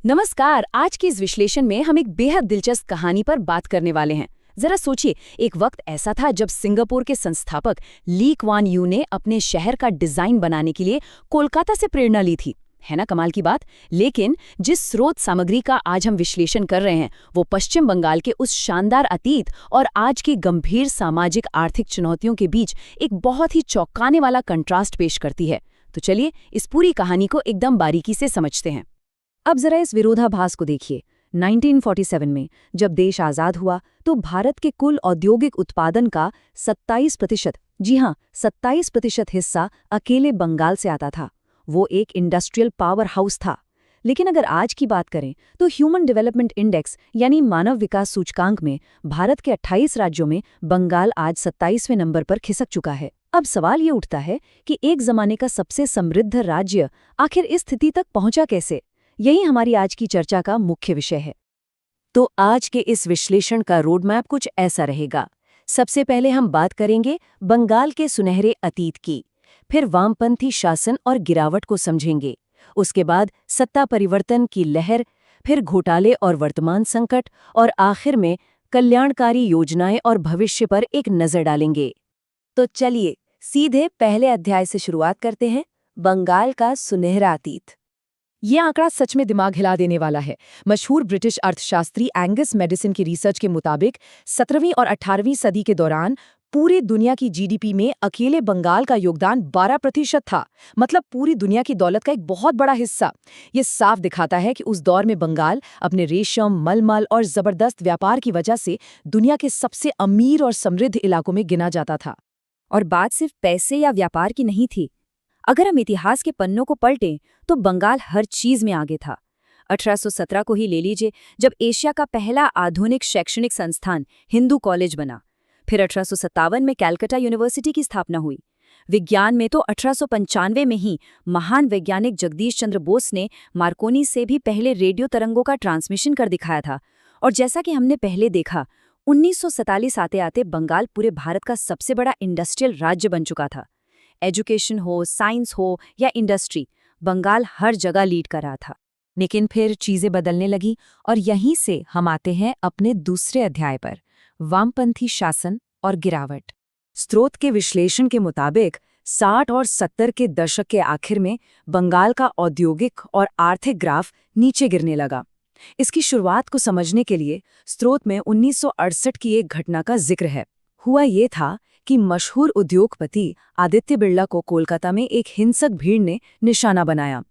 नमस्कार। आज के इस विश्लेषण में हम एक बेहद दिलचस्प कहानी पर बात करने वाले हैं। जरा सोचिए, एक वक्त ऐसा था जब सिंगापुर के संस्थापक ली क्वान यू ने अपने शहर का डिजाइन बनाने के लिए कोलकाता से प्रेरणा ली थी। है ना कमाल की बात। लेकिन जिस स्रोत सामग्री का आज हम विश्लेषण कर रहे हैं वो पश्चिम बंगाल के उस शानदार अतीत और आज की गंभीर सामाजिक आर्थिक चुनौतियों के बीच एक बहुत ही चौंकाने वाला कंट्रास्ट पेश करती है। तो चलिए इस पूरी कहानी को एकदम बारीकी से समझते हैं। अब जरा इस विरोधाभास को देखिए। 1947 में जब देश आज़ाद हुआ तो भारत के कुल औद्योगिक उत्पादन का 27%, जी हाँ 27% हिस्सा अकेले बंगाल से आता था। वो एक इंडस्ट्रियल पावर हाउस था। लेकिन अगर आज की बात करें तो ह्यूमन डेवलपमेंट इंडेक्स यानी मानव विकास सूचकांक में भारत के 28 राज्यों में बंगाल आज 27वें नंबर पर खिसक चुका है। अब सवाल ये उठता है कि एक जमाने का सबसे समृद्ध राज्य आखिर इस स्थिति तक पहुंचा कैसे? यही हमारी आज की चर्चा का मुख्य विषय है। तो आज के इस विश्लेषण का रोडमैप कुछ ऐसा रहेगा। सबसे पहले हम बात करेंगे बंगाल के सुनहरे अतीत की, फिर वामपंथी शासन और गिरावट को समझेंगे, उसके बाद सत्ता परिवर्तन की लहर, फिर घोटाले और वर्तमान संकट, और आखिर में कल्याणकारी योजनाएं और भविष्य पर एक नजर डालेंगे। तो चलिए सीधे पहले अध्याय से शुरुआत करते हैं, बंगाल का सुनहरा अतीत। ये आंकड़ा सच में दिमाग हिला देने वाला है। मशहूर ब्रिटिश अर्थशास्त्री एंगस मेडिसन की रिसर्च के मुताबिक 17वीं और 18वीं सदी के दौरान पूरी दुनिया की जीडीपी में अकेले बंगाल का योगदान 12% था। मतलब पूरी दुनिया की दौलत का एक बहुत बड़ा हिस्सा। ये साफ दिखाता है कि उस दौर में बंगाल अपने रेशम, मलमल और जबरदस्त व्यापार की वजह से दुनिया के सबसे अमीर और समृद्ध इलाकों में गिना जाता था। और बात सिर्फ पैसे या व्यापार की नहीं थी। अगर हम इतिहास के पन्नों को पलटें तो बंगाल हर चीज में आगे था। 1817 को ही ले लीजिए, जब एशिया का पहला आधुनिक शैक्षणिक संस्थान हिंदू कॉलेज बना। फिर 1857 में कलकत्ता यूनिवर्सिटी की स्थापना हुई। विज्ञान में तो 1895 में ही महान वैज्ञानिक जगदीश चंद्र बोस ने मार्कोनी से भी पहले रेडियो तरंगों का ट्रांसमिशन कर दिखाया था। और जैसा कि हमने पहले देखा, 1947 आते आते बंगाल पूरे भारत का सबसे बड़ा इंडस्ट्रियल राज्य बन चुका था। एजुकेशन हो, साइंस हो या इंडस्ट्री, बंगाल हर जगह लीड कर रहा था। लेकिन फिर चीजें बदलने लगी और यहीं से हम आते हैं अपने दूसरे अध्याय पर, वामपंथी शासन और गिरावट। स्रोत के विश्लेषण के मुताबिक 60 और 70 के दशक के आखिर में बंगाल का औद्योगिक और आर्थिक ग्राफ नीचे गिरने लगा। इसकी शुरुआत को समझने के लिए स्रोत में 1968 की एक घटना का जिक्र है। हुआ ये था कि मशहूर उद्योगपति आदित्य बिरला को कोलकाता में एक हिंसक भीड़ ने निशाना बनाया।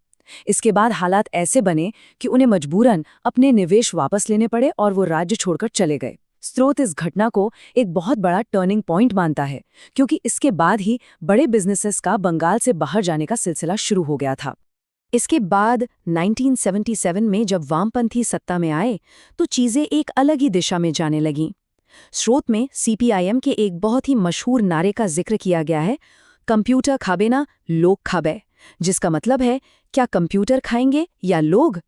इसके बाद हालात ऐसे बने कि उन्हें मजबूरन अपने निवेश वापस लेने पड़े और वो राज्य छोड़कर चले गए। स्रोत इस घटना को एक बहुत बड़ा टर्निंग पॉइंट मानता है, क्योंकि इसके बाद ही बड़े बिजनेसेस का बंगाल से बाहर जाने का सिलसिला शुरू हो गया था। इसके बाद 1977 में जब वामपंथी सत्ता में आए तो चीजें एक अलग ही दिशा में जाने लगीं। स्रोत में सीपीआईएम के एक बहुत ही मशहूर नारे का जिक्र किया गया है, कंप्यूटर खाबे ना लोग खाबे, जिसका मतलब है क्या कंप्यूटर खाएंगे या लोग।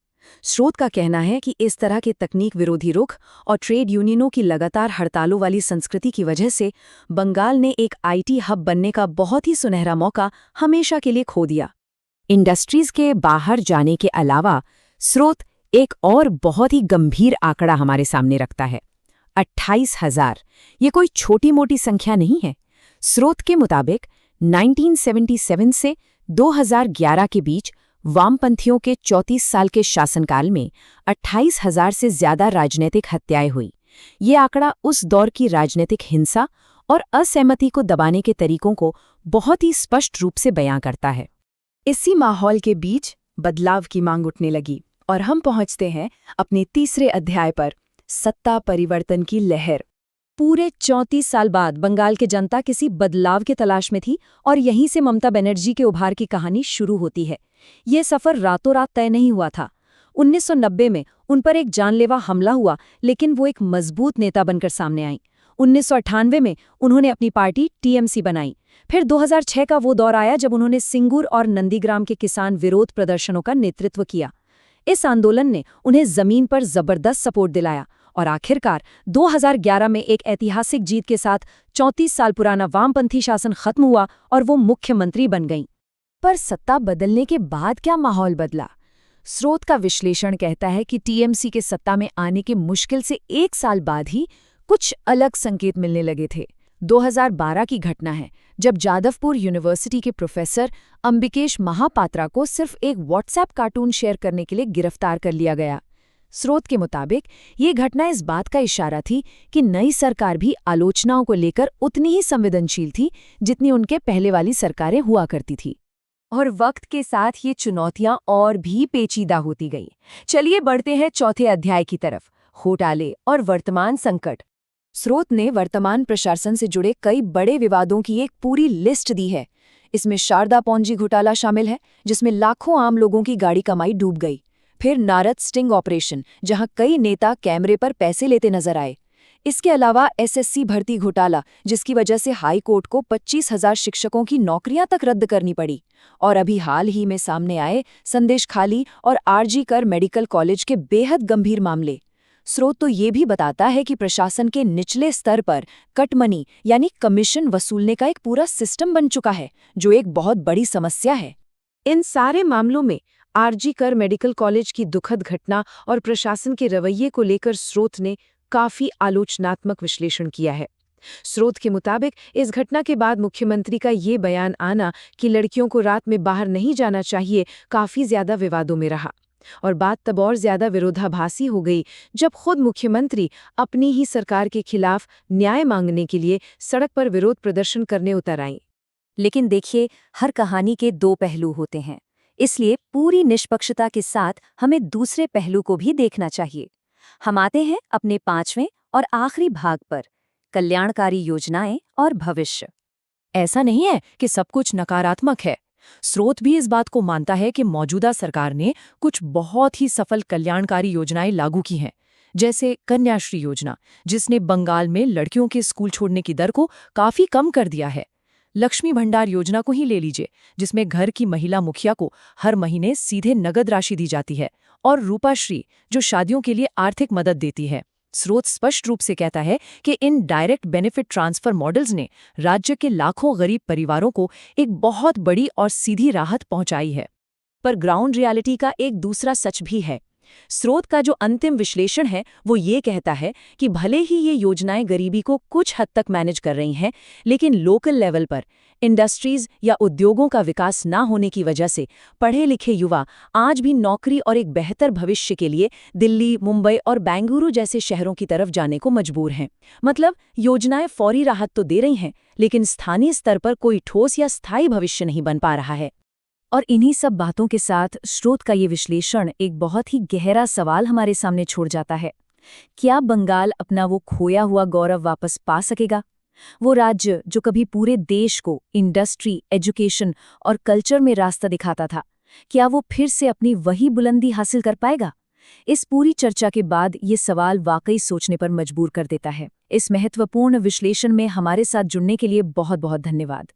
स्रोत का कहना है कि इस तरह के तकनीक विरोधी रुख और ट्रेड यूनियनों की लगातार हड़तालों वाली संस्कृति की वजह से बंगाल ने एक आईटी हब बनने का बहुत ही सुनहरा मौका हमेशा के लिए खो दिया। इंडस्ट्रीज के बाहर जाने के अलावा स्रोत एक और बहुत ही गंभीर आंकड़ा हमारे सामने रखता है, 28,000। ये कोई छोटी मोटी संख्या नहीं है। स्रोत के मुताबिक 1977 से 2011 के बीच वामपंथियों के 34 साल के शासनकाल में 28,000 से ज्यादा राजनीतिक हत्याएं हुई। ये आंकड़ा उस दौर की राजनीतिक हिंसा और असहमति को दबाने के तरीकों को बहुत ही स्पष्ट रूप से बयां करता है। इसी माहौल के बीच बदलाव की मांग उठने लगी और हम पहुंचते हैं अपने तीसरे अध्याय पर, सत्ता परिवर्तन की लहर। पूरे 34 साल बाद बंगाल की जनता किसी बदलाव की तलाश में थी और यहीं से ममता बनर्जी के उभार की कहानी शुरू होती है। ये सफर रातों रात तय नहीं हुआ था। 1990 में उन पर एक जानलेवा हमला हुआ, लेकिन वो एक मजबूत नेता बनकर सामने आई। 1998 में उन्होंने अपनी पार्टी टीएमसी बनाई। फिर 2006 का वो दौर आया जब उन्होंने सिंगूर और नंदीग्राम के किसान विरोध प्रदर्शनों का नेतृत्व किया। इस आंदोलन ने उन्हें जमीन पर जबरदस्त सपोर्ट दिलाया और आखिरकार 2011 में एक ऐतिहासिक जीत के साथ 34 साल पुराना वामपंथी शासन खत्म हुआ और वो मुख्यमंत्री बन गईं। पर सत्ता बदलने के बाद क्या माहौल बदला? स्रोत का विश्लेषण कहता है कि टीएमसी के सत्ता में आने के मुश्किल से 1 साल बाद ही कुछ अलग संकेत मिलने लगे थे। 2012 की घटना है, जब जादवपुर यूनिवर्सिटी के प्रोफेसर अंबिकेश महापात्रा को सिर्फ एक व्हाट्सएप कार्टून शेयर करने के लिए गिरफ्तार कर लिया गया। स्रोत के मुताबिक ये घटना इस बात का इशारा थी कि नई सरकार भी आलोचनाओं को लेकर उतनी ही संवेदनशील थी जितनी उनके पहले वाली सरकारें हुआ करती थी। और वक्त के साथ ये चुनौतियां और भी पेचीदा होती गईं। चलिए बढ़ते हैं चौथे अध्याय की तरफ, घोटाले और वर्तमान संकट। स्रोत ने वर्तमान प्रशासन से जुड़े कई बड़े विवादों की एक पूरी लिस्ट दी है। इसमें शारदा पॉन्जी घोटाला शामिल है, जिसमें लाखों आम लोगों की गाड़ी कमाई डूब गई। फिर नारद स्टिंग ऑपरेशन, जहां कई नेता कैमरे पर पैसे लेते नजर आए। इसके अलावा एसएससी भर्ती घोटाला, जिसकी वजह से हाई कोर्ट को 25,000 शिक्षकों की नौकरियां तक रद्द करनी पड़ी। और अभी हाल ही में सामने आए संदेश खाली और आरजी कर मेडिकल कॉलेज के बेहद गंभीर मामले। स्रोत तो ये भी बताता है कि प्रशासन के निचले स्तर पर कट मनी यानी कमीशन वसूलने का एक पूरा सिस्टम बन चुका है, जो एक बहुत बड़ी समस्या है। इन सारे मामलों में आरजी कर मेडिकल कॉलेज की दुखद घटना और प्रशासन के रवैये को लेकर स्रोत ने काफी आलोचनात्मक विश्लेषण किया है। स्रोत के मुताबिक इस घटना के बाद मुख्यमंत्री का ये बयान आना कि लड़कियों को रात में बाहर नहीं जाना चाहिए, काफी ज्यादा विवादों में रहा। और बात तब और ज्यादा विरोधाभासी हो गई जब खुद मुख्यमंत्री अपनी ही सरकार के खिलाफ न्याय मांगने के लिए सड़क पर विरोध प्रदर्शन करने उतर आईं। लेकिन देखिए, हर कहानी के 2 पहलू होते हैं, इसलिए पूरी निष्पक्षता के साथ हमें दूसरे पहलू को भी देखना चाहिए। हम आते हैं अपने 5वें और आखिरी भाग पर, कल्याणकारी योजनाएं और भविष्य। ऐसा नहीं है कि सब कुछ नकारात्मक है। स्रोत भी इस बात को मानता है कि मौजूदा सरकार ने कुछ बहुत ही सफल कल्याणकारी योजनाएं लागू की हैं, जैसे कन्याश्री योजना, जिसने बंगाल में लड़कियों के स्कूल छोड़ने की दर को काफी कम कर दिया है। लक्ष्मी भंडार योजना को ही ले लीजिए, जिसमें घर की महिला मुखिया को हर महीने सीधे नगद राशि दी जाती है, और रूपाश्री, जो शादियों के लिए आर्थिक मदद देती है। स्रोत स्पष्ट रूप से कहता है कि in direct benefit transfer models ने राज्य के लाखों गरीब परिवारों को एक बहुत बड़ी और सीधी राहत पहुंचाई है। पर ग्राउंड रियलिटी का एक दूसरा सच भी है। स्रोत का जो अंतिम विश्लेषण है वो ये कहता है कि भले ही ये योजनाएं गरीबी को कुछ हद तक मैनेज कर रही हैं, लेकिन लोकल लेवल पर इंडस्ट्रीज या उद्योगों का विकास ना होने की वजह से पढ़े लिखे युवा आज भी नौकरी और एक बेहतर भविष्य के लिए दिल्ली, मुंबई और बेंगलुरु जैसे शहरों की तरफ जाने को मजबूर हैं। मतलब योजनाएं फौरी राहत तो दे रही हैं, लेकिन स्थानीय स्तर पर कोई ठोस या स्थायी भविष्य नहीं बन पा रहा है। और इन्हीं सब बातों के साथ स्रोत का ये विश्लेषण एक बहुत ही गहरा सवाल हमारे सामने छोड़ जाता है। क्या बंगाल अपना वो खोया हुआ गौरव वापस पा सकेगा? वो राज्य जो कभी पूरे देश को इंडस्ट्री, एजुकेशन और कल्चर में रास्ता दिखाता था, क्या वो फिर से अपनी वही बुलंदी हासिल कर पाएगा? इस पूरी चर्चा के बाद ये सवाल वाकई सोचने पर मजबूर कर देता है। इस महत्वपूर्ण विश्लेषण में हमारे साथ जुड़ने के लिए बहुत बहुत धन्यवाद।